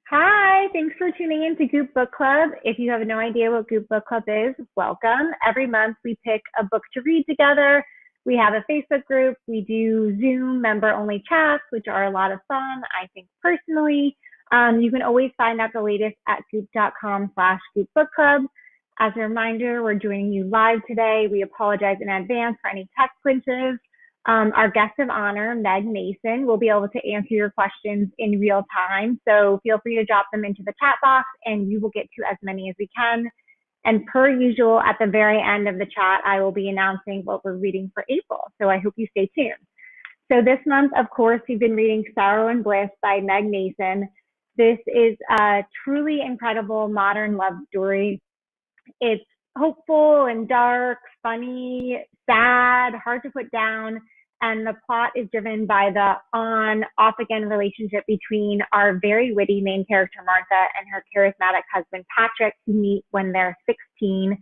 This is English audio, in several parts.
Hi, thanks for tuning in to Goop Book Club. If you have no idea what Goop Book Club is, welcome. Every month we pick a book to read together. We have a Facebook group. We do Zoom member only chats, which are a lot of fun, I think personally. You can always find out the latest at goop.com/Goop Book Club. As a reminder, we're joining you live today. We apologize in advance for any tech glitches. Our guest of honor, Meg Mason, will be able to answer your questions in real time. So feel free to drop them into the chat box and we will get to as many as we can. And per usual, at the very end of the chat, I will be announcing what we're reading for April. So I hope you stay tuned. So this month, of course, we've been reading Sorrow and Bliss by Meg Mason. This is a truly incredible modern love story. It's hopeful and dark, funny, sad, hard to put down. And the plot is driven by the on-off again relationship between our very witty main character, Martha, and her charismatic husband, Patrick, who meet when they're 16.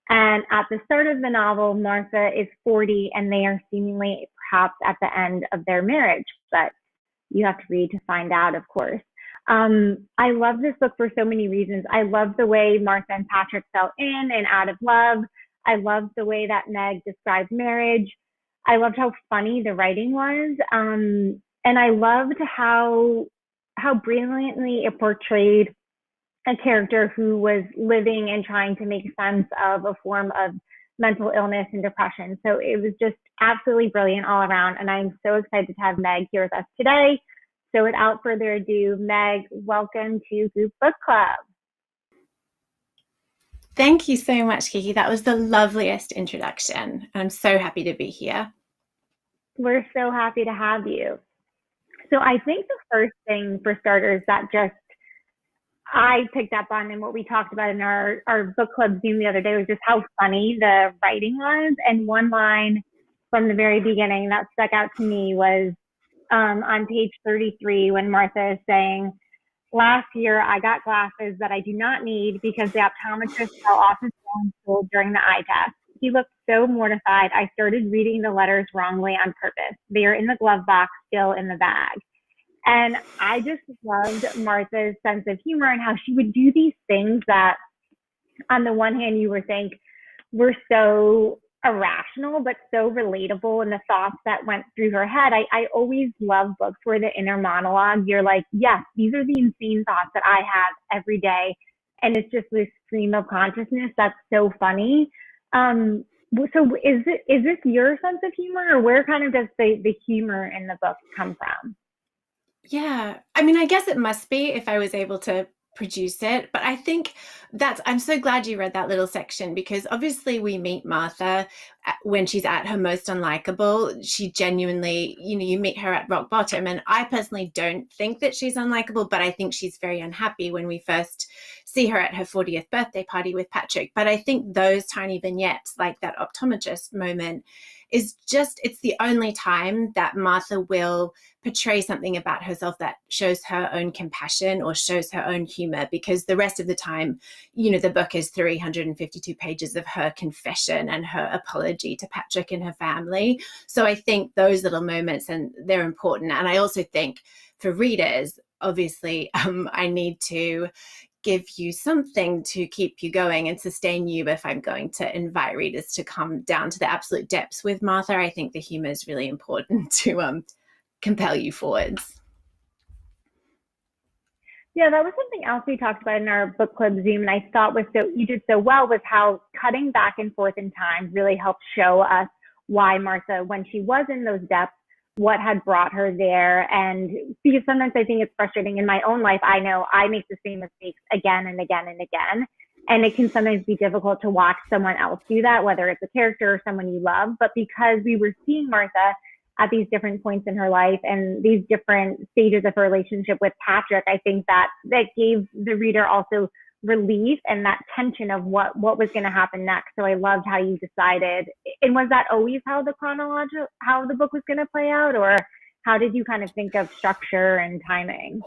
And at the start of the novel, Martha is 40 and they are seemingly perhaps at the end of their marriage. But you have to read to find out, of course. I love this book for so many reasons. I love the way Martha and Patrick fell in and out of love. I love the way that Meg describes marriage. I loved how funny the writing was. And I loved how brilliantly it portrayed a character who was living and trying to make sense of a form of mental illness and depression. So it was just absolutely brilliant all around. And I'm so excited to have Meg here with us today. So without further ado, Meg, welcome to Goop Book Club. Thank you so much, Kiki. That was the loveliest introduction. I'm so happy to be here. We're so happy to have you. So I think the first thing for starters that just I picked up on and what we talked about in our book club Zoom the other day was just how funny the writing was. And one line from the very beginning that stuck out to me was on page 33 when Martha is saying, "Last year, I got glasses that I do not need because the optometrist fell off his school during the eye test. He looked so mortified. I started reading the letters wrongly on purpose. They are in the glove box, still in the bag." And I just loved Martha's sense of humor and how she would do these things that, on the one hand, you would think were so irrational, but so relatable in the thoughts that went through her head. I always love books where the inner monologue, you're like, yes, these are the insane thoughts that I have every day. And it's just this stream of consciousness that's so funny. So is this your sense of humor, or where kind of does the humor in the book come from? Yeah, I mean, I guess it must be if I was able to produce it, but I think I'm so glad you read that little section, because obviously we meet Martha when she's at her most unlikable. She genuinely, you meet her at rock bottom, and I personally don't think that she's unlikable, but I think she's very unhappy when we first see her at her 40th birthday party with Patrick. But I think those tiny vignettes, like that optometrist moment, it's the only time that Martha will portray something about herself that shows her own compassion or shows her own humor, because the rest of the time, the book is 352 pages of her confession and her apology to Patrick and her family. So I think those little moments, and they're important. And I also think for readers, obviously, I need to give you something to keep you going and sustain you. If I'm going to invite readers to come down to the absolute depths with Martha, I think the humor is really important to compel you forwards. Yeah, that was something else we talked about in our book club Zoom, and I thought you did so well, was how cutting back and forth in time really helped show us why Martha, when she was in those depths, what had brought her there. And because sometimes I think it's frustrating in my own life. I know I make the same mistakes again and again and again. And it can sometimes be difficult to watch someone else do that, whether it's a character or someone you love. But because we were seeing Martha at these different points in her life and these different stages of her relationship with Patrick, I think that gave the reader also relief and that tension of what was going to happen next. So I loved how you decided. And was that always how the book was going to play out, or how did you kind of think of structure and timing?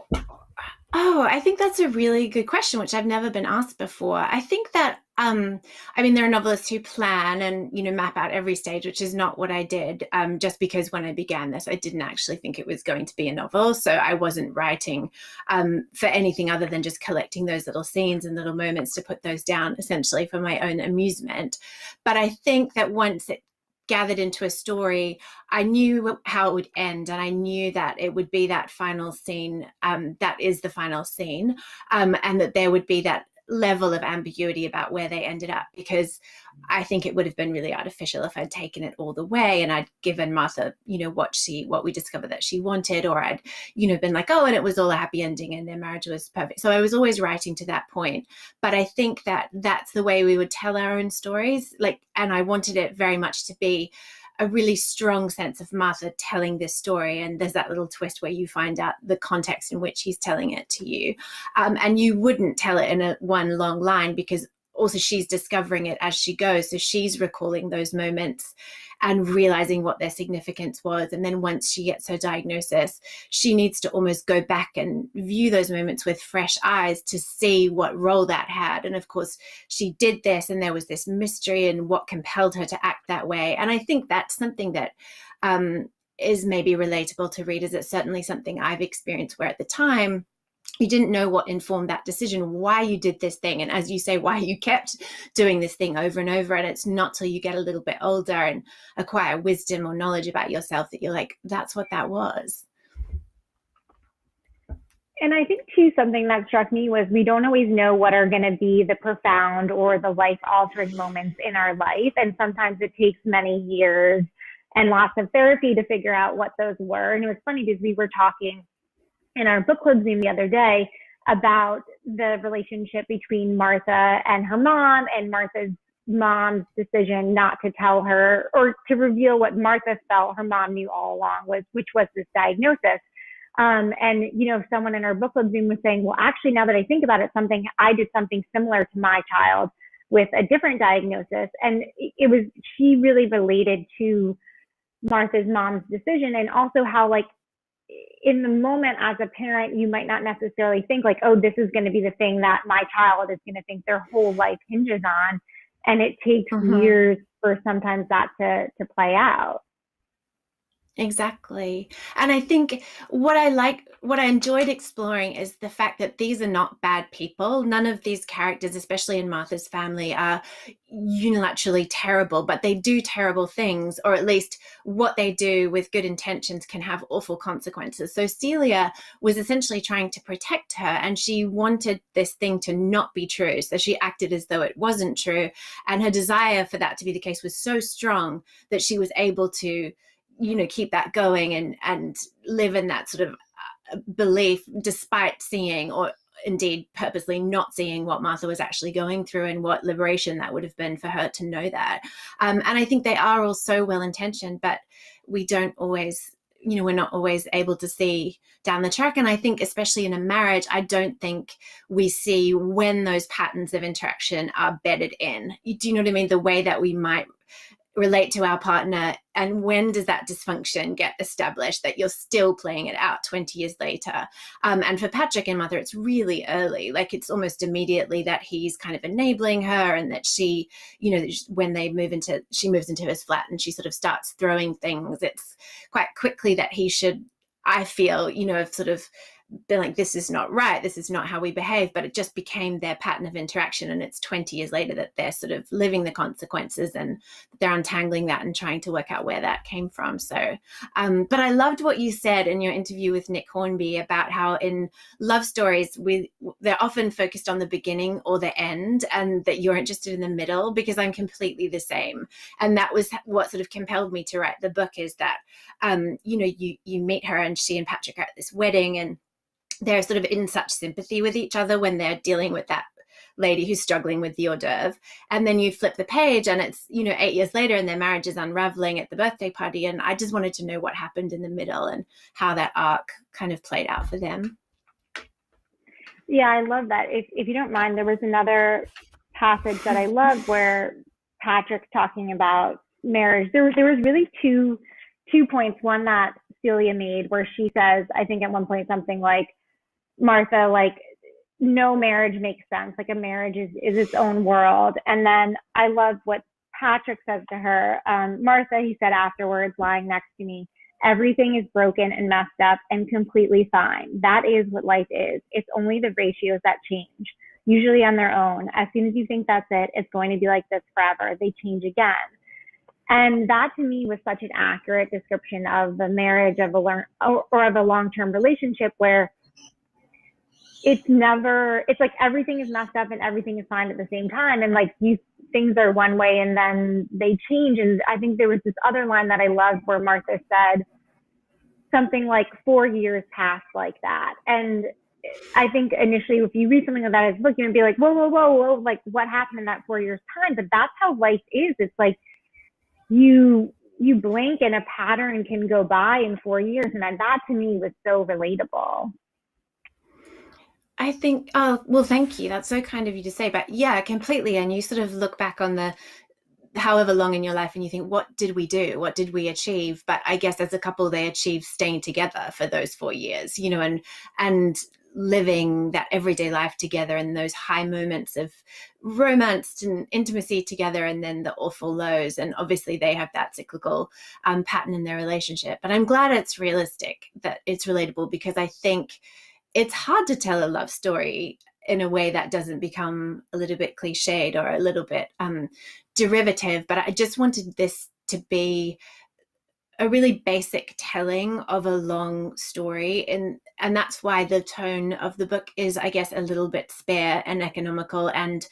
Oh, I think that's a really good question, which I've never been asked before. I think that I mean, there are novelists who plan and, map out every stage, which is not what I did. Just because when I began this, I didn't actually think it was going to be a novel. So I wasn't writing for anything other than just collecting those little scenes and little moments to put those down essentially for my own amusement. But I think that once it gathered into a story, I knew how it would end, and I knew that it would be that final scene, that is the final scene, and that there would be that level of ambiguity about where they ended up, because I think it would have been really artificial if I'd taken it all the way and I'd given Martha, what we discovered that she wanted, or I'd, been like, oh, and it was all a happy ending and their marriage was perfect. So I was always writing to that point. But I think that that's the way we would tell our own stories. And I wanted it very much to be a really strong sense of Martha telling this story. And there's that little twist where you find out the context in which he's telling it to you. And you wouldn't tell it in one long line, because also she's discovering it as she goes. So she's recalling those moments and realizing what their significance was. And then once she gets her diagnosis, she needs to almost go back and view those moments with fresh eyes to see what role that had. And of course, she did this, and there was this mystery and what compelled her to act that way. And I think that's something that is maybe relatable to readers. It's certainly something I've experienced, where at the time, you didn't know what informed that decision, why you did this thing. And as you say, why you kept doing this thing over and over. And it's not till you get a little bit older and acquire wisdom or knowledge about yourself that you're like, that's what that was. And I think too, something that struck me was we don't always know what are going to be the profound or the life altering moments in our life. And sometimes it takes many years and lots of therapy to figure out what those were. And it was funny because we were talking in our book club Zoom the other day about the relationship between Martha and her mom, and Martha's mom's decision not to tell her or to reveal what Martha felt her mom knew all along, which was this diagnosis. And someone in our book club Zoom was saying, well, actually, now that I think about it, I did something similar to my child with a different diagnosis. And she really related to Martha's mom's decision, and also how, like, in the moment as a parent, you might not necessarily think like, oh, this is going to be the thing that my child is going to think their whole life hinges on. And it takes years for sometimes that to play out. Exactly. And I think what I enjoyed exploring is the fact that these are not bad people. None of these characters, especially in Martha's family, are unilaterally terrible, but they do terrible things, or at least what they do with good intentions can have awful consequences. So Celia was essentially trying to protect her, and she wanted this thing to not be true. So she acted as though it wasn't true. And her desire for that to be the case was so strong that she was able to keep that going and live in that sort of belief, despite seeing, or indeed purposely not seeing, what Martha was actually going through and what liberation that would have been for her to know that. And I think they are all so well intentioned, but we don't always, we're not always able to see down the track. And I think especially in a marriage, I don't think we see when those patterns of interaction are bedded in. Do you know what I mean? The way that we might relate to our partner, and when does that dysfunction get established that you're still playing it out 20 years later? And for Patrick and Mother, it's really early. Like, it's almost immediately that he's kind of enabling her, and that she, when she moves into his flat and she sort of starts throwing things, it's quite quickly that he should, I feel, sort of been like, this is not right, this is not how we behave. But it just became their pattern of interaction, and it's 20 years later that they're sort of living the consequences, and they're untangling that and trying to work out where that came from. So but I loved what you said in your interview with Nick Hornby about how in love stories they're often focused on the beginning or the end, and that you're interested in the middle, because I'm completely the same. And that was what sort of compelled me to write the book, is that you meet her, and she and Patrick are at this wedding, and they're sort of in such sympathy with each other when they're dealing with that lady who's struggling with the hors d'oeuvre. And then you flip the page, and it's 8 years later, and their marriage is unraveling at the birthday party. And I just wanted to know what happened in the middle and how that arc kind of played out for them. Yeah, I love that. If you don't mind, there was another passage that I loved where Patrick's talking about marriage. There was really two points. One that Celia made, where she says, I think at one point, something like, Martha, like, no marriage makes sense. Like a marriage is its own world. And then I love what Patrick says to her. Martha, he said afterwards, lying next to me, everything is broken and messed up and completely fine. That is what life is. It's only the ratios that change, usually on their own. As soon as you think that's it, it's going to be like this forever. They change again. And that to me was such an accurate description of the marriage of or of a long-term relationship where it's like everything is messed up and everything is fine at the same time. And like things are one way and then they change. And I think there was this other line that I loved where Martha said something like 4 years passed like that. And I think initially, if you read something like that as a book, you're gonna be like, whoa, like what happened in that 4 years time? But that's how life is. It's like you blink and a pattern can go by in 4 years. And that to me was so relatable. I think, oh, well, thank you. That's so kind of you to say. But yeah, completely. And you sort of look back on the however long in your life and you think, what did we do? What did we achieve? But I guess as a couple, they achieved staying together for those 4 years, you know, and living that everyday life together and those high moments of romance and intimacy together, and then the awful lows. And obviously they have that cyclical pattern in their relationship. But I'm glad it's realistic, that it's relatable, because I think it's hard to tell a love story in a way that doesn't become a little bit cliched or a little bit derivative. But I just wanted this to be a really basic telling of a long story. And that's why the tone of the book is, I guess, a little bit spare and economical. And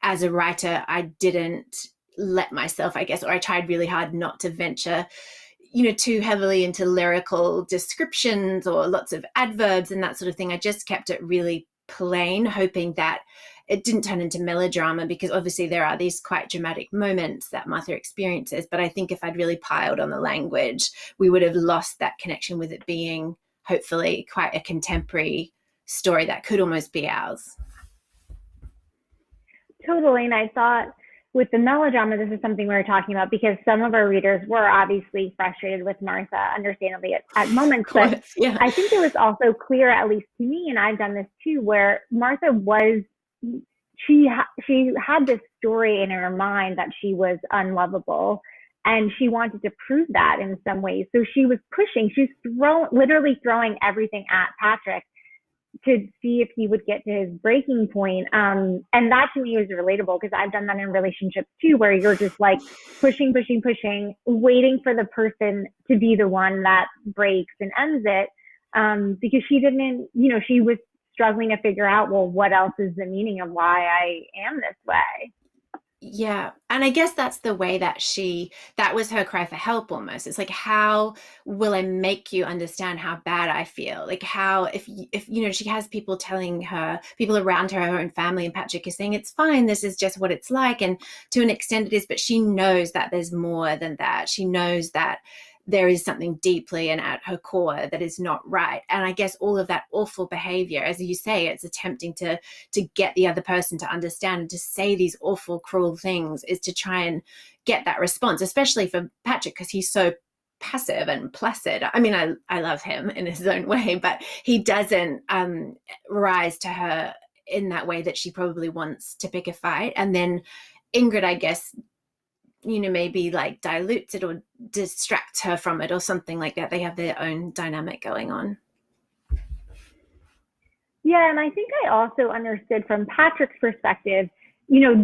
as a writer, I didn't let myself, I guess, or I tried really hard not to venture, you know, too heavily into lyrical descriptions or lots of adverbs and that sort of thing. I just kept it really plain, hoping that it didn't turn into melodrama, because obviously there are these quite dramatic moments that Martha experiences. But I think if I'd really piled on the language, we would have lost that connection with it being hopefully quite a contemporary story that could almost be ours. Totally. And I thought with the melodrama, this is something we were talking about because some of our readers were obviously frustrated with Martha, understandably at moments. But yeah. I think it was also clear, at least to me, and I've done this too, where Martha was, she had this story in her mind that she was unlovable, and she wanted to prove that in some ways. So she was pushing, she's literally throwing everything at Patrick to see if he would get to his breaking point. And that to me was relatable, because I've done that in relationships too, where you're just like pushing, waiting for the person to be the one that breaks and ends it. Because she didn't, you know, she was struggling to figure out, well, what else is the meaning of why I am this way? Yeah. And I guess that's the way that that was her cry for help almost. It's like, how will I make you understand how bad I feel? Like how, if you know, she has people telling her, people around her, her own family, and Patrick is saying, it's fine, this is just what it's like. And to an extent it is, but she knows that there's more than that. She knows that there is something deeply and at her core that is not right. And I guess all of that awful behavior, as you say, it's attempting to get the other person to understand and to say these awful, cruel things, is to try and get that response, especially for Patrick, because he's so passive and placid. I mean, I love him in his own way, but he doesn't rise to her in that way that she probably wants to pick a fight. And then Ingrid, I guess, you know, maybe like dilutes it or distracts her from it or something like that. They have their own dynamic going on. Yeah, and I think I also understood from Patrick's perspective, you know,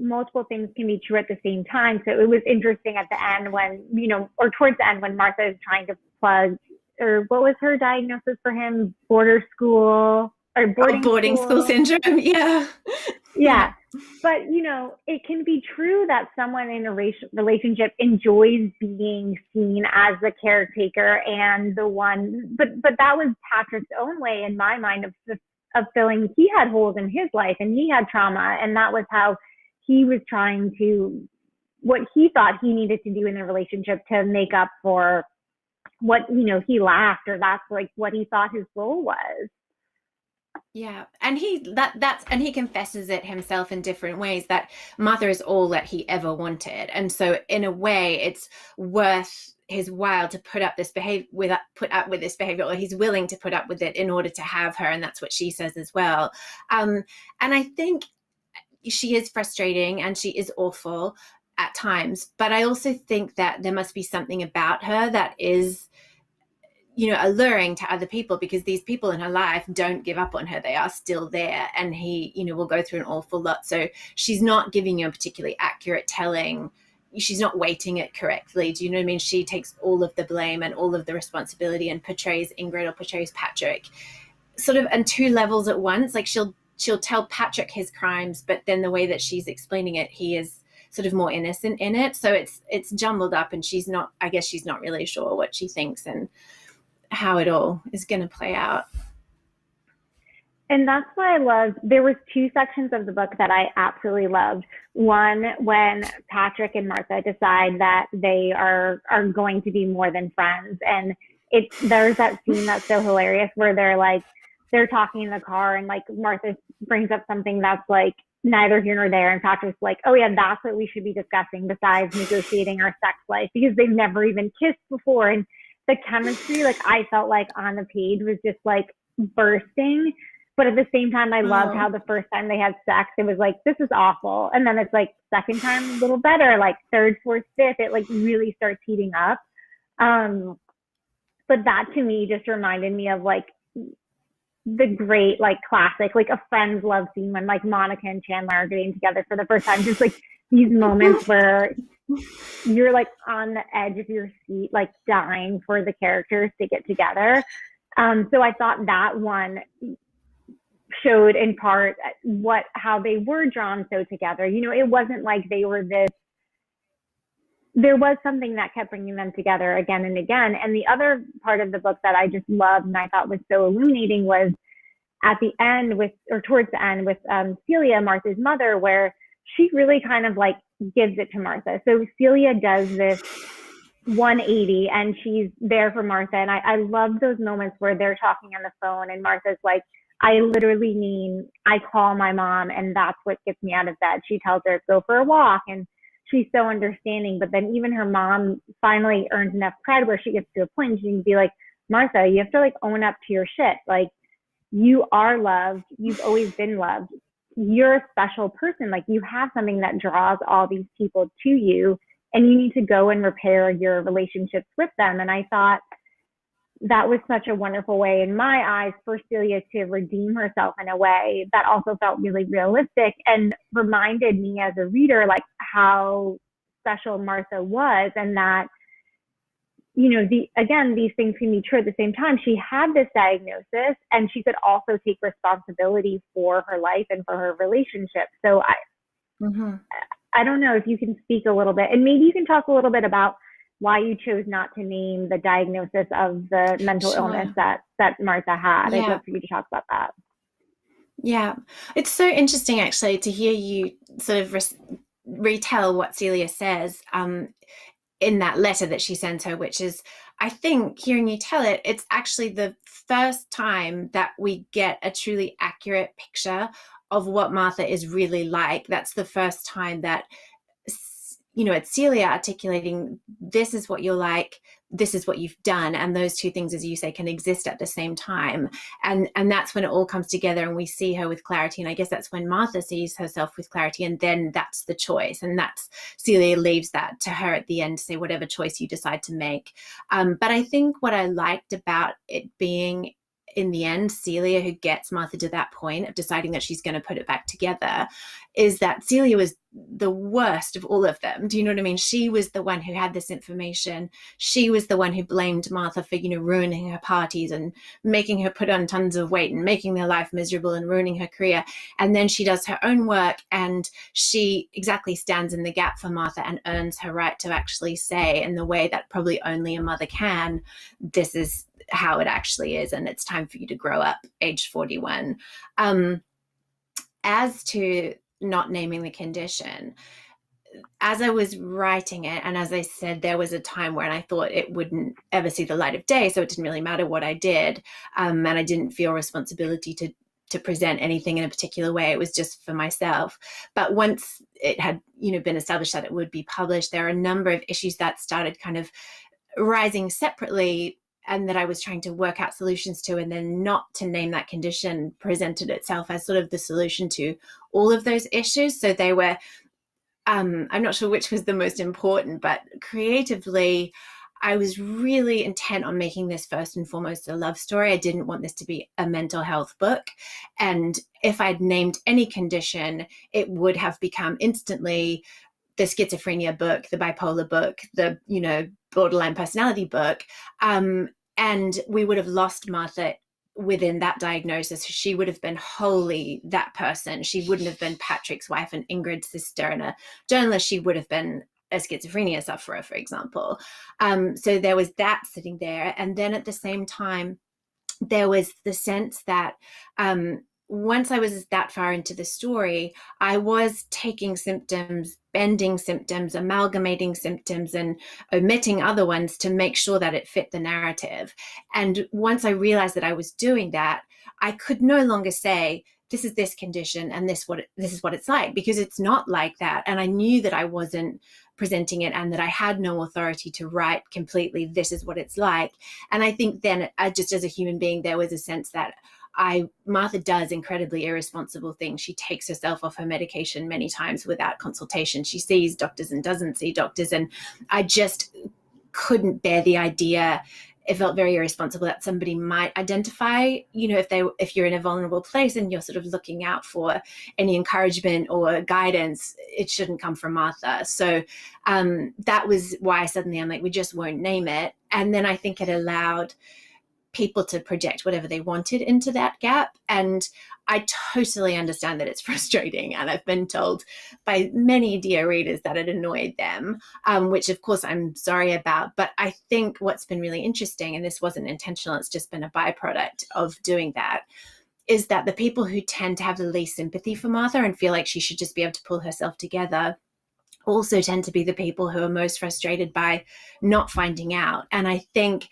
multiple things can be true at the same time. So it was interesting at the end when, you know, or towards the end when Martha is trying to plug, or what was her diagnosis for him? Boarding school syndrome. Yeah. Yeah. But, you know, it can be true that someone in a relationship enjoys being seen as the caretaker and the one, but that was Patrick's own way, in my mind, of feeling he had holes in his life and he had trauma. And that was how he was trying to, what he thought he needed to do in the relationship to make up for what, you know, he lacked, or that's like what he thought his role was. Yeah, and he confesses it himself in different ways, that Martha is all that he ever wanted, and so in a way, it's worth his while to put up with this behavior, or he's willing to put up with it in order to have her, and that's what she says as well. And I think she is frustrating and she is awful at times, but I also think that there must be something about her that is, alluring to other people, because these people in her life don't give up on her. They are still there, and he, will go through an awful lot. So she's not giving you a particularly accurate telling. She's not weighting it correctly. Do you know what I mean? She takes all of the blame and all of the responsibility and portrays Ingrid or portrays Patrick sort of on two levels at once. Like she'll tell Patrick his crimes, but then the way that she's explaining it, he is sort of more innocent in it. So it's jumbled up, and she's not really sure what she thinks and how it all is going to play out. And that's why I loved, there was two sections of the book that I absolutely loved. One, when Patrick and Martha decide that they are going to be more than friends. And there's that scene that's so hilarious where they're talking in the car, and like Martha brings up something that's like neither here nor there. And Patrick's like, oh yeah, that's what we should be discussing besides negotiating our sex life, because they've never even kissed before. And the chemistry, like I felt like on the page was just like bursting. But at the same time, I loved how the first time they had sex, it was like, this is awful. And then it's like second time a little better, like third, fourth, fifth, it like really starts heating up. But that to me just reminded me of like the great, like classic, like a Friends love scene when like Monica and Chandler are getting together for the first time. Just like these moments where you're like on the edge of your seat, like dying for the characters to get together. So I thought that one showed in part how they were drawn so together. It wasn't like they were this, there was something that kept bringing them together again and again. And the other part of the book that I just loved and I thought was so illuminating was at the end towards the end with Celia, Martha's mother, where she really kind of like gives it to Martha. So Celia does this 180 and she's there for Martha. And I love those moments where they're talking on the phone and Martha's like, I literally mean, I call my mom and that's what gets me out of bed. She tells her, go for a walk. And she's so understanding. But then even her mom finally earns enough cred where she gets to a point and she can be like, Martha, you have to like own up to your shit. Like, you are loved. You've always been loved. You're a special person. Like, you have something that draws all these people to you, and you need to go and repair your relationships with them. And I thought that was such a wonderful way in my eyes for Celia to redeem herself in a way that also felt really realistic and reminded me as a reader, like how special Martha was, and that, these things can be true at the same time. She had this diagnosis and she could also take responsibility for her life and for her relationship. So I don't know if you can speak a little bit, and maybe you can talk a little bit about why you chose not to name the diagnosis of the mental illness that Martha had. I'd love for you to talk about that. Yeah, it's so interesting actually to hear you sort of retell what Celia says in that letter that she sends her, which is, I think, hearing you tell it, it's actually the first time that we get a truly accurate picture of what Martha is really like. That's the first time that, it's Celia articulating, this is what you're like, this is what you've done, and those two things, as you say, can exist at the same time. And that's when it all comes together and we see her with clarity. And I guess that's when Martha sees herself with clarity, and then that's the choice. And that's, Celia leaves that to her at the end to say whatever choice you decide to make. But I think what I liked about it being, in the end, Celia who gets Martha to that point of deciding that she's going to put it back together, is that Celia was the worst of all of them. Do you know what I mean? She was the one who had this information. She was the one who blamed Martha for, ruining her parties and making her put on tons of weight and making their life miserable and ruining her career. And then she does her own work and she exactly stands in the gap for Martha and earns her right to actually say, in the way that probably only a mother can, this is how it actually is, and it's time for you to grow up, age 41. As to not naming the condition, as I was writing it, and as I said, there was a time when I thought it wouldn't ever see the light of day, so it didn't really matter what I did, and I didn't feel responsibility to to present anything in a particular way. It was just for myself. But once it had, been established that it would be published, there are a number of issues that started kind of rising separately and that I was trying to work out solutions to, and then not to name that condition presented itself as sort of the solution to all of those issues. So they were, I'm not sure which was the most important, but creatively, I was really intent on making this first and foremost a love story. I didn't want this to be a mental health book. And if I'd named any condition, it would have become instantly the schizophrenia book, the bipolar book, the, borderline personality book. And we would have lost Martha within that diagnosis. She would have been wholly that person. She wouldn't have been Patrick's wife and Ingrid's sister and a journalist. She would have been a schizophrenia sufferer, for example. So there was that sitting there. And then at the same time, there was the sense that once I was that far into the story, I was taking symptoms, bending symptoms, amalgamating symptoms, and omitting other ones to make sure that it fit the narrative. And once I realized that I was doing that, I could no longer say, this is this condition and this is what it's like, because it's not like that. And I knew that I wasn't presenting it and that I had no authority to write completely, this is what it's like. And I think then, just as a human being, there was a sense that Martha does incredibly irresponsible things. She takes herself off her medication many times without consultation. She sees doctors and doesn't see doctors. And I just couldn't bear the idea. It felt very irresponsible that somebody might identify, if you're in a vulnerable place and you're sort of looking out for any encouragement or guidance, it shouldn't come from Martha. So that was why suddenly I'm like, we just won't name it. And then I think it allowed people to project whatever they wanted into that gap. And I totally understand that it's frustrating. And I've been told by many dear readers that it annoyed them, which of course I'm sorry about. But I think what's been really interesting, and this wasn't intentional, it's just been a byproduct of doing that, is that the people who tend to have the least sympathy for Martha and feel like she should just be able to pull herself together also tend to be the people who are most frustrated by not finding out. And I think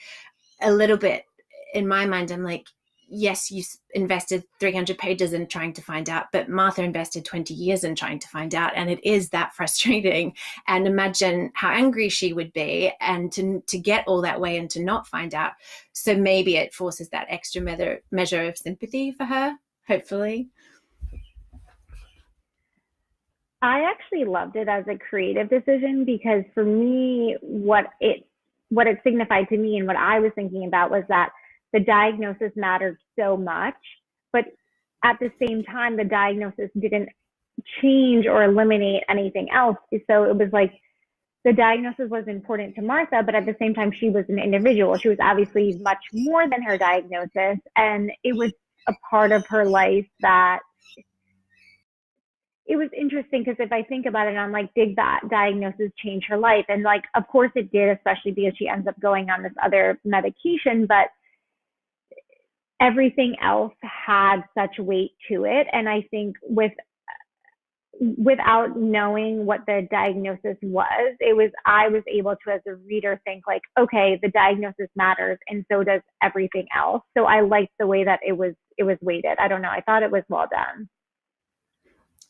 a little bit in my mind, I'm like, yes, you invested 300 pages in trying to find out, but Martha invested 20 years in trying to find out. And it is that frustrating. And imagine how angry she would be, and to get all that way and to not find out. So maybe it forces that extra measure of sympathy for her, hopefully. I actually loved it as a creative decision, because for me, what it signified to me and what I was thinking about was that the diagnosis mattered so much, but at the same time, the diagnosis didn't change or eliminate anything else. So it was like the diagnosis was important to Martha, but at the same time, she was an individual. She was obviously much more than her diagnosis, and it was a part of her life that it was interesting, because if I think about it, I'm like, did that diagnosis change her life? And like, of course it did, especially because she ends up going on this other medication, but everything else had such weight to it. And I think without knowing what the diagnosis was, I was able to, as a reader, think like, okay, the diagnosis matters, and so does everything else. So I liked the way that it was weighted. I don't know. I thought it was well done.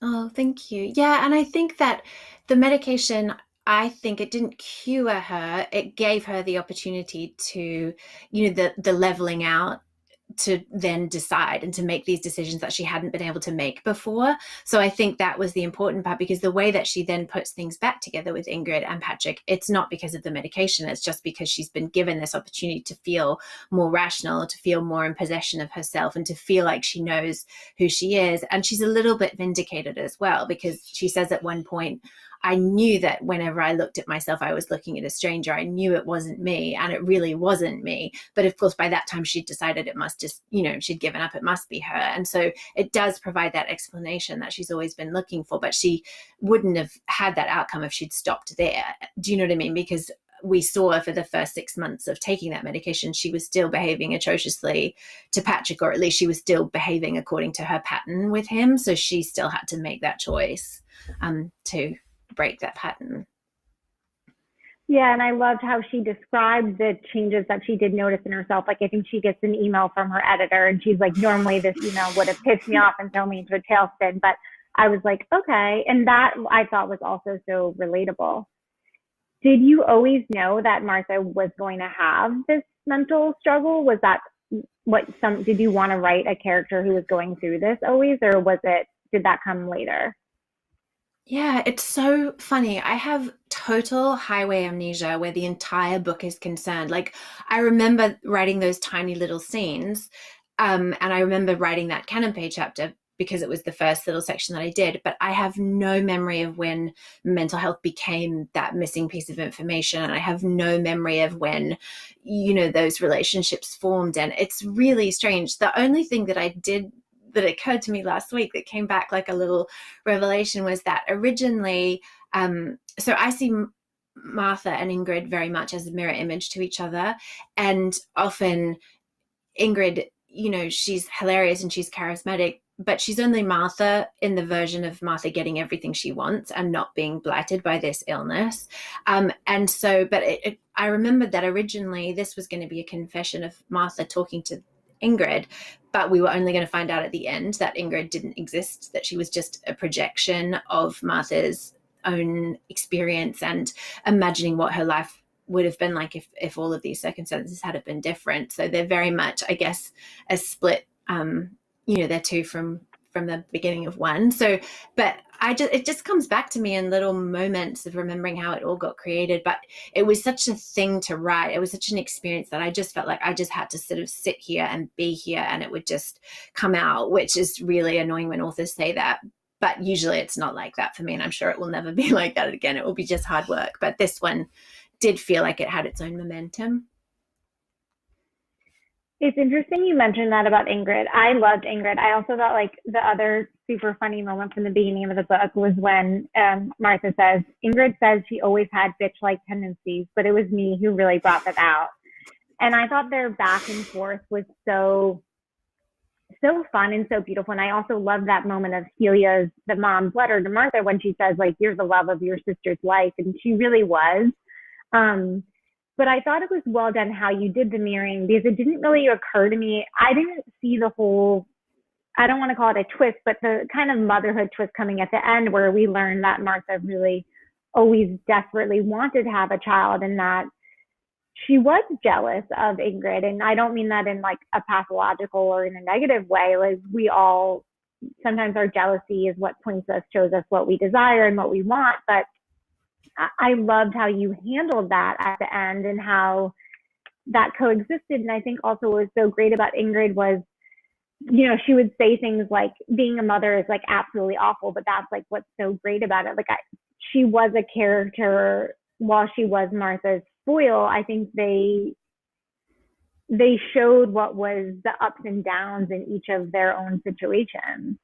Oh, thank you. Yeah, and I think that the medication, I think it didn't cure her. It gave her the opportunity to, the leveling out, to then decide and to make these decisions that she hadn't been able to make before. So I think that was the important part, because the way that she then puts things back together with Ingrid and Patrick, it's not because of the medication. It's just because she's been given this opportunity to feel more rational, to feel more in possession of herself, and to feel like she knows who she is. And she's a little bit vindicated as well, because she says at one point, I knew that whenever I looked at myself, I was looking at a stranger. I knew it wasn't me, and it really wasn't me. But of course, by that time, she'd decided it must just, she'd given up. It must be her. And so it does provide that explanation that she's always been looking for, but she wouldn't have had that outcome if she'd stopped there. Do you know what I mean? Because we saw for the first 6 months of taking that medication, she was still behaving atrociously to Patrick, or at least she was still behaving according to her pattern with him. So she still had to make that choice to break that pattern. Yeah, and I loved how she described the changes that she did notice in herself. Like, I think she gets an email from her editor, and she's like, normally this email would have pissed me off and thrown me into a tailspin, but I was like, okay. And that I thought was also so relatable. Did you always know that Martha was going to have this mental struggle? Was that did you want to write a character who was going through this always, or did that come later? Yeah, it's so funny. I have total highway amnesia where the entire book is concerned. Like, I remember writing those tiny little scenes, and I remember writing that canon page chapter because it was the first little section that I did, but I have no memory of when mental health became that missing piece of information. And I have no memory of when, those relationships formed. And it's really strange. The only thing that I did that occurred to me last week that came back like a little revelation was that originally, so I see Martha and Ingrid very much as a mirror image to each other. And often Ingrid, she's hilarious and she's charismatic, but she's only Martha in the version of Martha getting everything she wants and not being blighted by this illness. And so, but I remembered that originally this was going to be a confession of Martha talking to Ingrid, but we were only going to find out at the end that Ingrid didn't exist, that she was just a projection of Martha's own experience and imagining what her life would have been like if all of these circumstances had been different. So they're very much, I guess, a split, they're two from the beginning of one. So, but it just comes back to me in little moments of remembering how it all got created. But it was such a thing to write. It was such an experience that I just felt like I just had to sort of sit here and be here and it would just come out, which is really annoying when authors say that. But usually it's not like that for me. And I'm sure it will never be like that again. It will be just hard work. But this one did feel like it had its own momentum. It's interesting you mentioned that about Ingrid. I loved Ingrid. I also thought like the other super funny moment from the beginning of the book was when Martha says, Ingrid says she always had bitch-like tendencies, but it was me who really brought them out. And I thought their back and forth was so fun and so beautiful. And I also love that moment of the mom's letter to Martha when she says, like, you're the love of your sister's life. And she really was. But I thought it was well done how you did the mirroring because it didn't really occur to me. I didn't see the whole, I don't want to call it a twist, but the kind of motherhood twist coming at the end where we learned that Martha really always desperately wanted to have a child and that she was jealous of Ingrid. And I don't mean that in like a pathological or in a negative way. Like we all, sometimes our jealousy is what points us, shows us what we desire and what we want. But I loved how you handled that at the end and how that coexisted. And I think also what was so great about Ingrid was, she would say things like being a mother is like absolutely awful, but that's like what's so great about it. Like she was a character while she was Martha's foil. I think they showed what was the ups and downs in each of their own situations.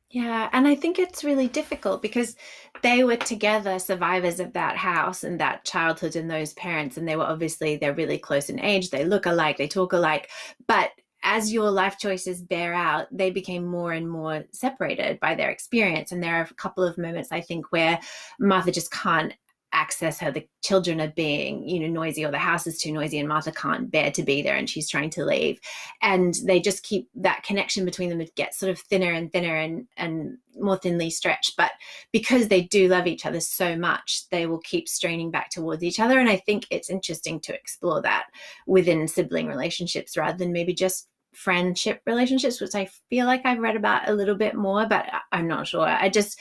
Yeah, and I think it's really difficult because they were together survivors of that house and that childhood and those parents, and they're really close in age, they look alike, they talk alike, but as your life choices bear out, they became more and more separated by their experience. And there are a couple of moments, I think, where Martha just can't access her. The children are being, noisy, or the house is too noisy and Martha can't bear to be there and she's trying to leave. And they just keep that connection between them. It gets sort of thinner and thinner and more thinly stretched. But because they do love each other so much, they will keep straining back towards each other. And I think it's interesting to explore that within sibling relationships rather than maybe just friendship relationships, which I feel like I've read about a little bit more, but I'm not sure. I just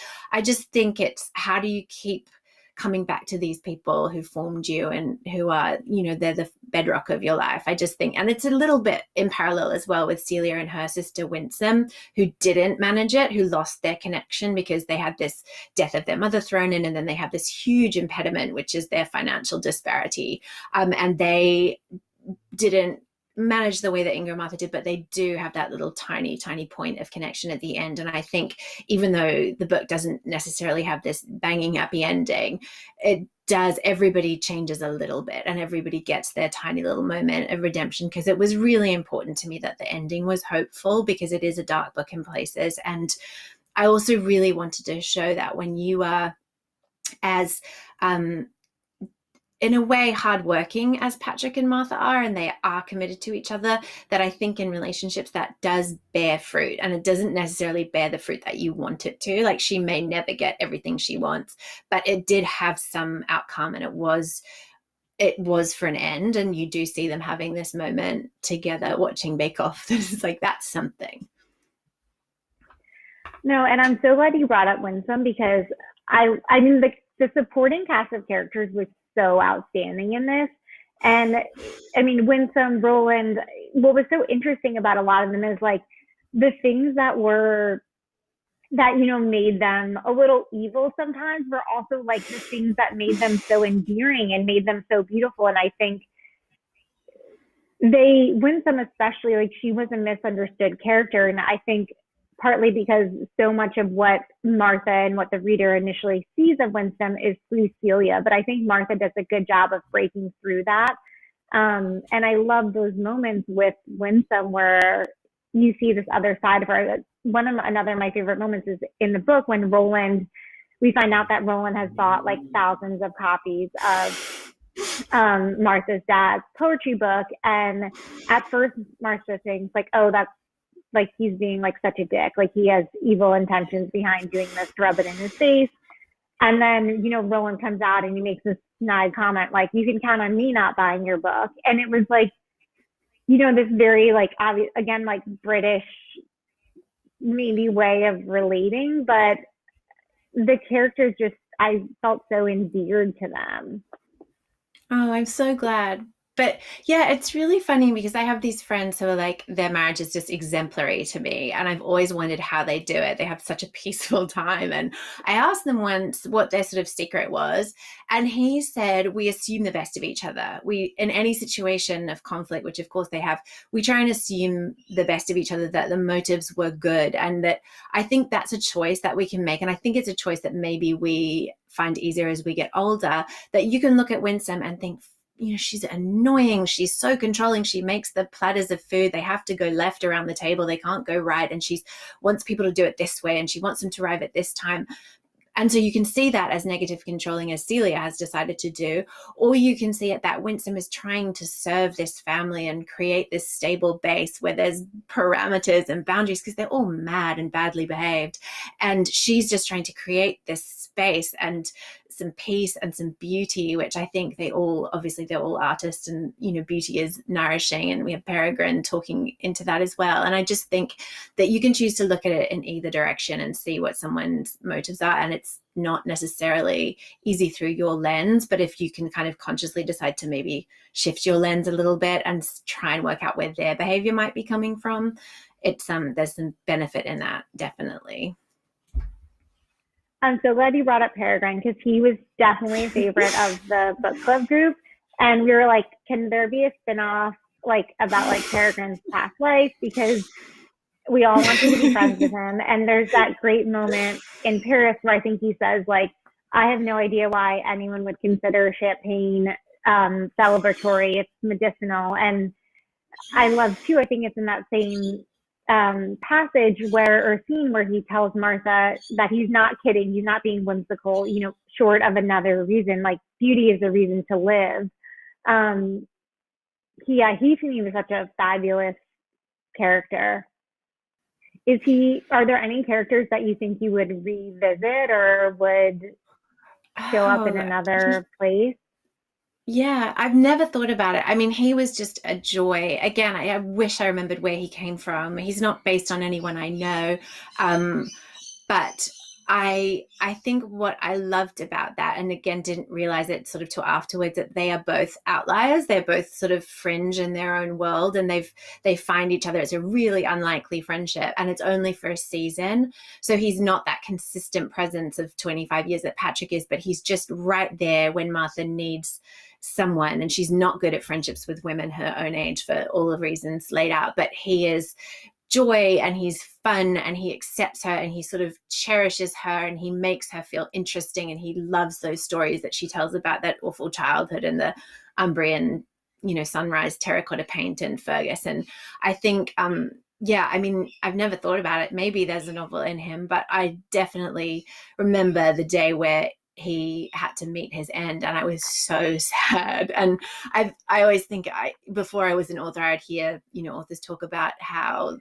think it's how do you keep coming back to these people who formed you and who are, they're the bedrock of your life. I just think, and it's a little bit in parallel as well with Celia and her sister Winsome, who didn't manage it, who lost their connection because they had this death of their mother thrown in, and then they have this huge impediment, which is their financial disparity. And they didn't manage the way that Ingrid and Martha did, but they do have that little tiny point of connection at the end. And I think even though the book doesn't necessarily have this banging happy ending, it does, everybody changes a little bit and everybody gets their tiny little moment of redemption, because it was really important to me that the ending was hopeful, because it is a dark book in places. And I also really wanted to show that when you are as in a way hardworking as Patrick and Martha are, and they are committed to each other, that I think in relationships that does bear fruit, and it doesn't necessarily bear the fruit that you want it to. Like, she may never get everything she wants, but it did have some outcome, and it was for an end. And you do see them having this moment together watching Bake Off. It's like, that's something. No, and I'm so glad you brought up Winsome, because I mean the supporting cast of characters was so outstanding in this. And I mean, Winsome, Roland, what was so interesting about a lot of them is like the things that made them a little evil sometimes were also like the things that made them so endearing and made them so beautiful. And I think Winsome especially, like, she was a misunderstood character. And I think partly because so much of what Martha and what the reader initially sees of Winsome is through Celia. But I think Martha does a good job of breaking through that. And I love those moments with Winsome where you see this other side of her. Another of my favorite moments is in the book when we find out that Roland has bought like thousands of copies of Martha's dad's poetry book. And at first Martha thinks like, oh, that's like, he's being like such a dick. Like, he has evil intentions behind doing this to rub it in his face. And then, Roland comes out and he makes this snide comment, like, you can count on me not buying your book. And it was like, this very like obvious, again, like British maybe way of relating, but the characters just, I felt so endeared to them. Oh, I'm so glad. But yeah, it's really funny because I have these friends who are like, their marriage is just exemplary to me. And I've always wondered how they do it. They have such a peaceful time. And I asked them once what their sort of secret was. And he said, we assume the best of each other. We, in any situation of conflict, which of course they have, we try and assume the best of each other, that the motives were good. And that I think that's a choice that we can make. And I think it's a choice that maybe we find easier as we get older, that you can look at Winsome and think, she's annoying. She's so controlling. She makes the platters of food. They have to go left around the table. They can't go right. And she wants people to do it this way. And she wants them to arrive at this time. And so you can see that as negative controlling, as Celia has decided to do, or you can see it that Winsome is trying to serve this family and create this stable base where there's parameters and boundaries, because they're all mad and badly behaved. And she's just trying to create this space and some peace and some beauty, which I think they're all artists, and beauty is nourishing, and we have Peregrine talking into that as well. And I just think that you can choose to look at it in either direction and see what someone's motives are, and it's not necessarily easy through your lens, but if you can kind of consciously decide to maybe shift your lens a little bit and try and work out where their behavior might be coming from, it's there's some benefit in that, definitely. I'm so glad you brought up Peregrine, because he was definitely a favorite of the book club group. And we were like, can there be a spinoff like about like Peregrine's past life? Because we all wanted to be friends with him. And there's that great moment in Paris where I think he says, like, I have no idea why anyone would consider champagne celebratory. It's medicinal. And I love too, I think it's in that same passage or scene where he tells Martha that he's not kidding, he's not being whimsical, short of another reason, like beauty is a reason to live. He to me was such a fabulous character. Are there any characters that you think you would revisit or would show up in another place? Yeah, I've never thought about it. I mean, he was just a joy. Again, I wish I remembered where he came from. He's not based on anyone I know. But I think what I loved about that, and again, didn't realize it sort of till afterwards, that they are both outliers. They're both sort of fringe in their own world, and they find each other. It's a really unlikely friendship, and it's only for a season. So he's not that consistent presence of 25 years that Patrick is, but he's just right there when Martha needs someone, and she's not good at friendships with women her own age for all the reasons laid out, but he is joy, and he's fun, and he accepts her, and he sort of cherishes her, and he makes her feel interesting, and he loves those stories that she tells about that awful childhood and the Umbrian, sunrise terracotta paint and Fergus. And I think I mean, I've never thought about it. Maybe there's a novel in him, but I definitely remember the day where he had to meet his end, and I was so sad. And I always think, before I was an author, I'd hear, authors talk about how,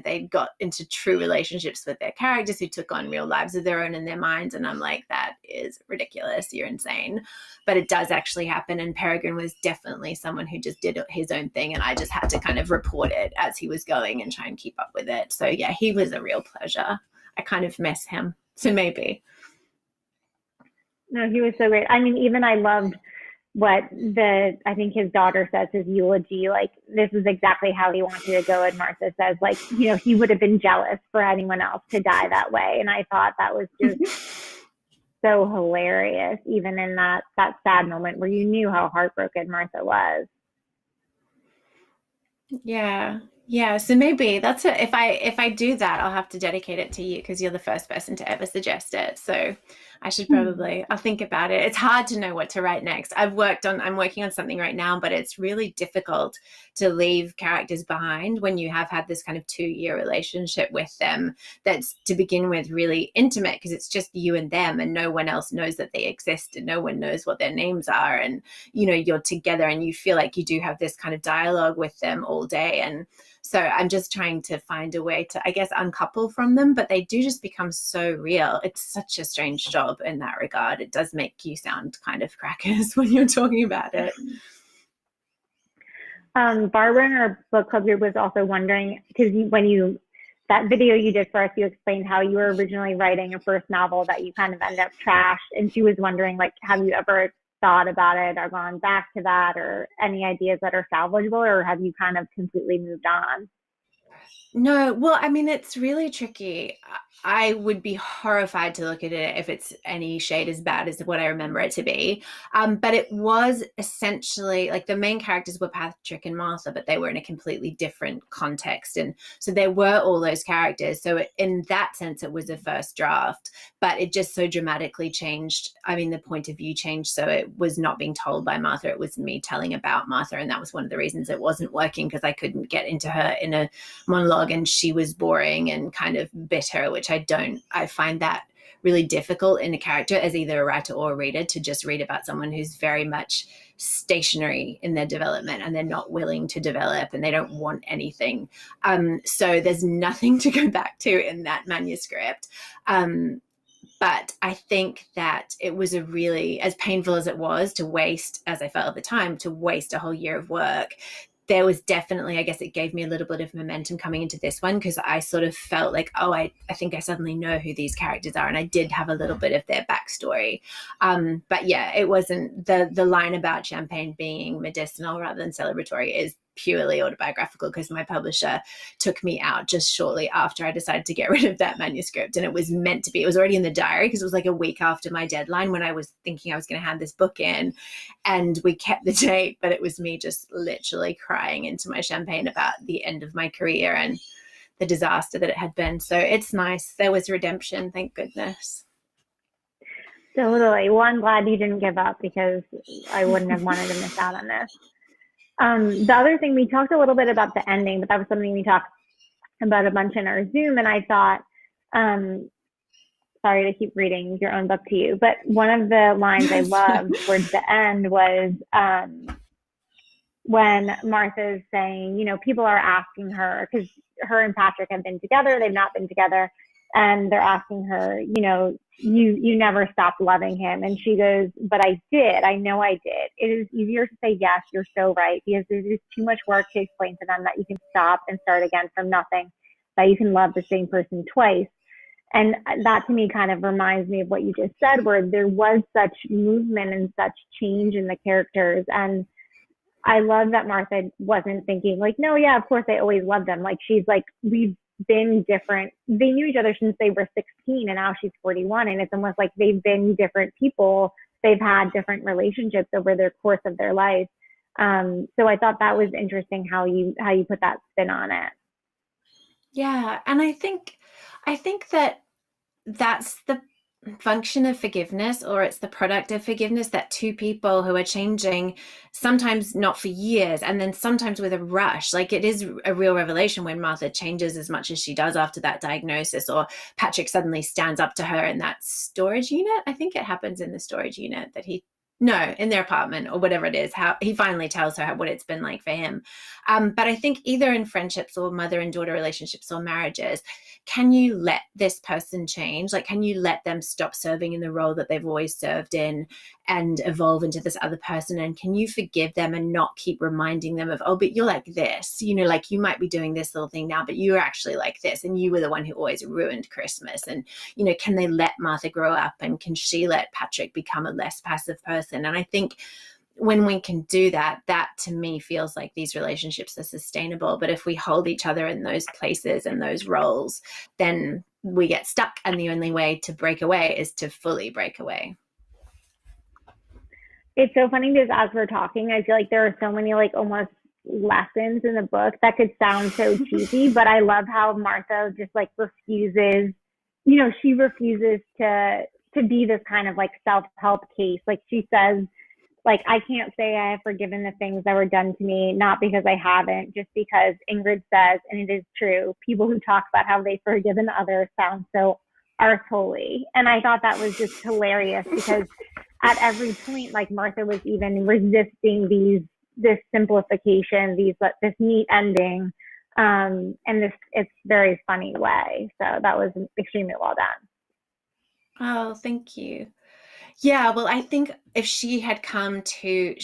they got into true relationships with their characters who took on real lives of their own in their minds. And I'm like, that is ridiculous. You're insane. But it does actually happen. And Peregrine was definitely someone who just did his own thing. And I just had to kind of report it as he was going and try and keep up with it. So yeah, he was a real pleasure. I kind of miss him. So maybe. No, he was so great. I mean, even I loved what I think his daughter says, his eulogy, like, this is exactly how he wanted to go. And Martha says, like, he would have been jealous for anyone else to die that way. And I thought that was just so hilarious, even in that sad moment where you knew how heartbroken Martha was. Yeah. Yeah. So maybe that's it. If I do that, I'll have to dedicate it to you, because you're the first person to ever suggest it. So I should I'll think about it. It's hard to know what to write next. I'm working on something right now, but it's really difficult to leave characters behind when you have had this kind of 2-year relationship with them that's, to begin with, really intimate, because it's just you and them, and no one else knows that they exist, and no one knows what their names are. And, you're together and you feel like you do have this kind of dialogue with them all day. And so I'm just trying to find a way to, I guess, uncouple from them, but they do just become so real. It's such a strange job in that regard. It does make you sound kind of crackers when you're talking about it. Barbara in our book club group was also wondering, because that video you did for us, you explained how you were originally writing a first novel that you kind of ended up trashed. And she was wondering, like, have you ever thought about it or gone back to that, or any ideas that are salvageable, or have you kind of completely moved on? No, well, I mean, it's really tricky. I would be horrified to look at it if it's any shade as bad as what I remember it to be. But it was essentially, like, the main characters were Patrick and Martha, but they were in a completely different context. And so there were all those characters. So in that sense, it was a first draft, but it just so dramatically changed. I mean, the point of view changed. So it was not being told by Martha. It was me telling about Martha. And that was one of the reasons it wasn't working, because I couldn't get into her in a monologue, and she was boring and kind of bitter, which I find that really difficult in a character as either a writer or a reader, to just read about someone who's very much stationary in their development, and they're not willing to develop, and they don't want anything. So there's nothing to go back to in that manuscript. But I think that it was a really, as painful as it was to waste, as I felt at the time, to waste a whole year of work, there was definitely, I guess it gave me a little bit of momentum coming into this one, because I sort of felt like, I think I suddenly know who these characters are, and I did have a little bit of their backstory. But yeah, it wasn't, the line about champagne being medicinal rather than celebratory is purely autobiographical, because my publisher took me out just shortly after I decided to get rid of that manuscript. And it was meant to be, it was already in the diary, because it was like a week after my deadline when I was thinking I was going to hand this book in, and we kept the date, but it was me just literally crying into my champagne about the end of my career and the disaster that it had been. So it's nice. There was redemption, thank goodness. Totally. Well, I'm glad you didn't give up, because I wouldn't have wanted to miss out on this. The other thing, we talked a little bit about the ending, but that was something we talked about a bunch in our Zoom. And I thought, sorry to keep reading your own book to you, but one of the lines I loved towards the end was when Martha's saying, people are asking her, because her and Patrick have been together, they've not been together, and they're asking her, you never stopped loving him. And she goes, but I did. I know I did. It is easier to say yes, you're so right, because there's just too much work to explain to them that you can stop and start again from nothing, that you can love the same person twice. And that to me kind of reminds me of what you just said, where there was such movement and such change in the characters. And I love that Martha wasn't thinking like, no, yeah, of course I always loved them. Like, she's like, we've been different. They knew each other since they were 16, and now she's 41. And it's almost like they've been different people. They've had different relationships over the course of their life. So I thought that was interesting how you put that spin on it. Yeah. And I think that that's function of forgiveness, or it's the product of forgiveness, that two people who are changing, sometimes not for years, and then sometimes with a rush. Like, it is a real revelation when Martha changes as much as she does after that diagnosis, or Patrick suddenly stands up to her in that storage unit. I think it happens in the storage unit that in their apartment or whatever it is, how he finally tells her what it's been like for him. But I think either in friendships or mother and daughter relationships or marriages, can you let this person change? Like, can you let them stop serving in the role that they've always served in and evolve into this other person? And can you forgive them and not keep reminding them of, oh, but you're like this, like you might be doing this little thing now, but you're actually like this, and you were the one who always ruined Christmas. And, can they let Martha grow up, and can she let Patrick become a less passive person? And I think when we can do that, that to me feels like these relationships are sustainable. But if we hold each other in those places and those roles, then we get stuck. And the only way to break away is to fully break away. It's so funny because as we're talking, I feel like there are so many like almost lessons in the book that could sound so cheesy, but I love how Martha just like refuses, she refuses to be this kind of like self-help case. Like she says, like, I can't say I have forgiven the things that were done to me, not because I haven't, just because Ingrid says, and it is true, people who talk about how they've forgiven others sound so arse-holy. And I thought that was just hilarious because at every point, like Martha was even resisting this simplification, this neat ending, and it's very funny way. So that was extremely well done. Oh, thank you. Yeah, well, I think if she had come to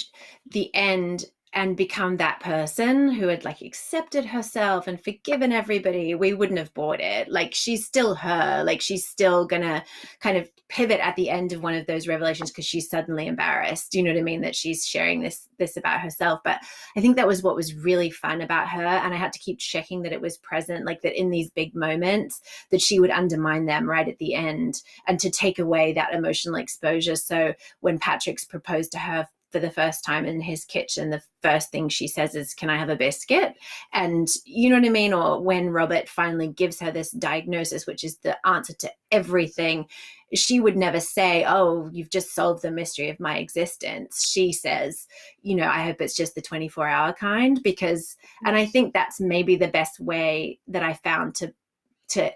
the end and become that person who had like accepted herself and forgiven everybody, we wouldn't have bought it. Like, she's still her. Like, she's still gonna kind of pivot at the end of one of those revelations because she's suddenly embarrassed. You know what I mean? That she's sharing this about herself. But I think that was what was really fun about her. And I had to keep checking that it was present, like that in these big moments that she would undermine them right at the end and to take away that emotional exposure. So when Patrick's proposed to her for the first time in his kitchen, the first thing she says is, can I have a biscuit? And you know what I mean? Or when Robert finally gives her this diagnosis, which is the answer to everything, she would never say, oh, you've just solved the mystery of my existence. She says, I hope it's just the 24-hour kind, and I think that's maybe the best way that I found to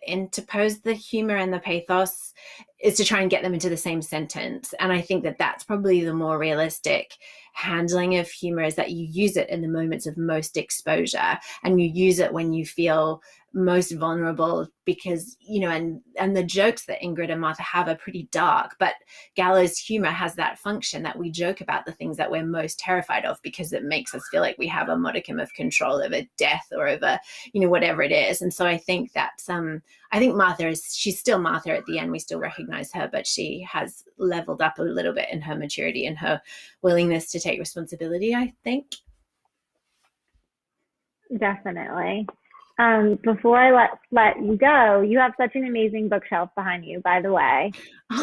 interpose the humor and the pathos is to try and get them into the same sentence. And I think that that's probably the more realistic handling of humor, is that you use it in the moments of most exposure, and you use it when you feel most vulnerable, because and the jokes that Ingrid and Martha have are pretty dark, but gallows humor has that function that we joke about the things that we're most terrified of because it makes us feel like we have a modicum of control over death or over whatever it is. And so I think that's I think she's still Martha at the end. We still recognize her, but she has leveled up a little bit in her maturity and her willingness to take responsibility, I think. Definitely. Before I let you go, you have such an amazing bookshelf behind you, by the way.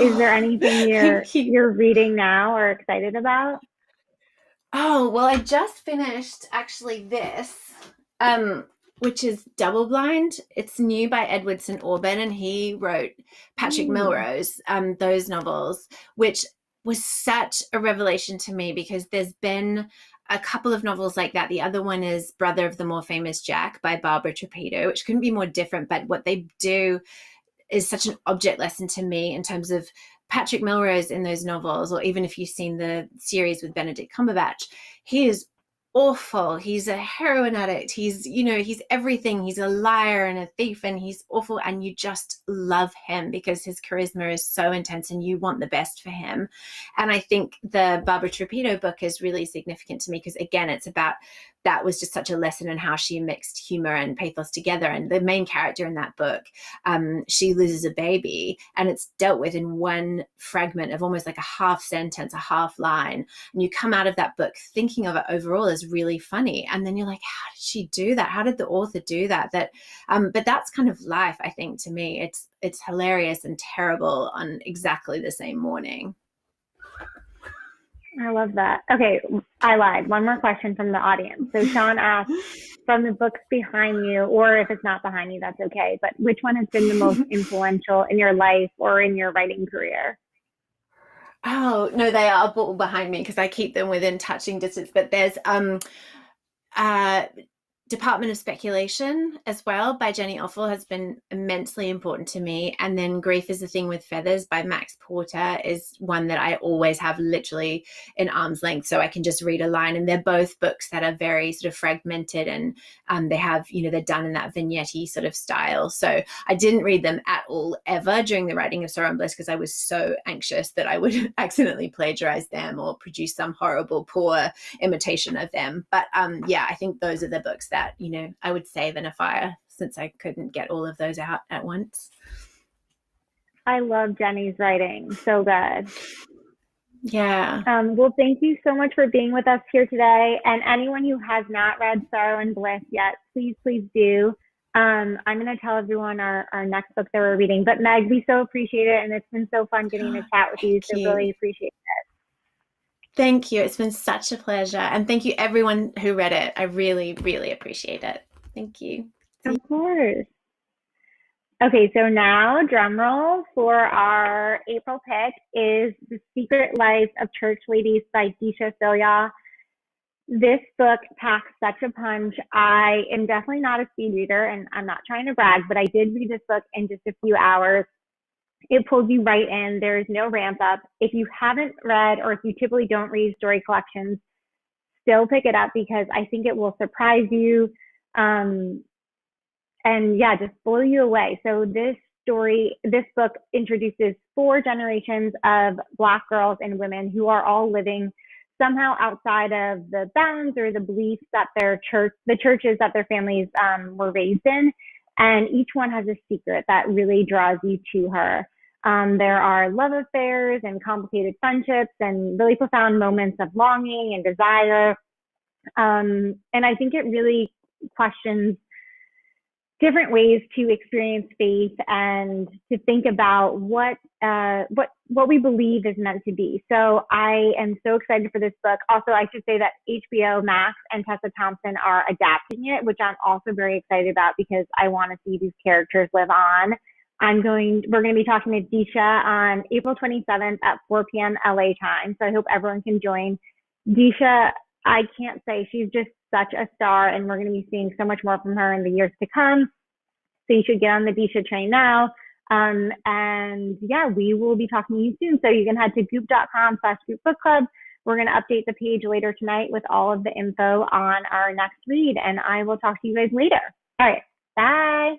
Is there anything you're reading now or excited about? Oh, well, I just finished actually this, which is Double Blind. It's new by Edward St. Aubyn, and he wrote Patrick Melrose, those novels, which was such a revelation to me because there's been a couple of novels like that. The other one is Brother of the More Famous Jack by Barbara Trapido, which couldn't be more different. But what they do is such an object lesson to me in terms of Patrick Melrose in those novels, or even if you've seen the series with Benedict Cumberbatch, he is awful. He's a heroin addict. He's everything. He's a liar and a thief, and he's awful. And you just love him because his charisma is so intense and you want the best for him. And I think the Barbara Trapido book is really significant to me because, again, it's about that was just such a lesson in how she mixed humor and pathos together. And the main character in that book, she loses a baby, and it's dealt with in one fragment of almost like a half sentence, a half line. And you come out of that book thinking of it overall as really funny. And then you're like, how did she do that? How did the author do that? But that's kind of life, I think, to me. It's hilarious and terrible on exactly the same morning. I love that. Okay, I lied. One more question from the audience. So Sean asked, from the books behind you, or if it's not behind you, that's okay, but which one has been the most influential in your life or in your writing career? Oh, no, they are all behind me because I keep them within touching distance. But there's uh Department of Speculation as well by Jenny Offel has been immensely important to me. And then Grief is a Thing with Feathers by Max Porter is one that I always have literally in arm's length, so I can just read a line. And they're both books that are very sort of fragmented, and they have, they're done in that vignette-y sort of style. So I didn't read them at all ever during the writing of Sorrow and Bliss because I was so anxious that I would accidentally plagiarize them or produce some horrible, poor imitation of them. But yeah, I think those are the books that, I would save in a fire since I couldn't get all of those out at once. I love Jenny's writing. So good. Yeah. Well, thank you so much for being with us here today. And anyone who has not read Sorrow and Bliss yet, please, please do. I'm going to tell everyone our next book that we're reading. But Meg, we so appreciate it. And it's been so fun getting to chat with you. So really appreciate it. Thank you. It's been such a pleasure. And thank you everyone who read it. I really, really appreciate it. Thank you. Of course. Okay, so now drum roll for our April pick is The Secret Life of Church Ladies by Disha Philyaw. This book packs such a punch. I am definitely not a speed reader, and I'm not trying to brag, but I did read this book in just a few hours. It pulls you right in. There is no ramp up. If you haven't read, or if you typically don't read story collections, still pick it up because I think it will surprise you. And yeah, just blow you away. So this book introduces 4 generations of Black girls and women who are all living somehow outside of the bounds or the beliefs that the churches that their families were raised in. And each one has a secret that really draws you to her. There are love affairs and complicated friendships and really profound moments of longing and desire. And I think it really questions different ways to experience faith and to think about what we believe is meant to be. So I am so excited for this book. Also, I should say that HBO Max and Tessa Thompson are adapting it, which I'm also very excited about because I want to see these characters live on. We're going to be talking to Disha on April 27th at 4 p.m. LA time. So I hope everyone can join. Disha, I can't say, she's just such a star, and we're going to be seeing so much more from her in the years to come. So you should get on the Disha train now. And yeah, we will be talking to you soon. So you can head to goop.com/goopbookclub. We're going to update the page later tonight with all of the info on our next read, and I will talk to you guys later. All right. Bye.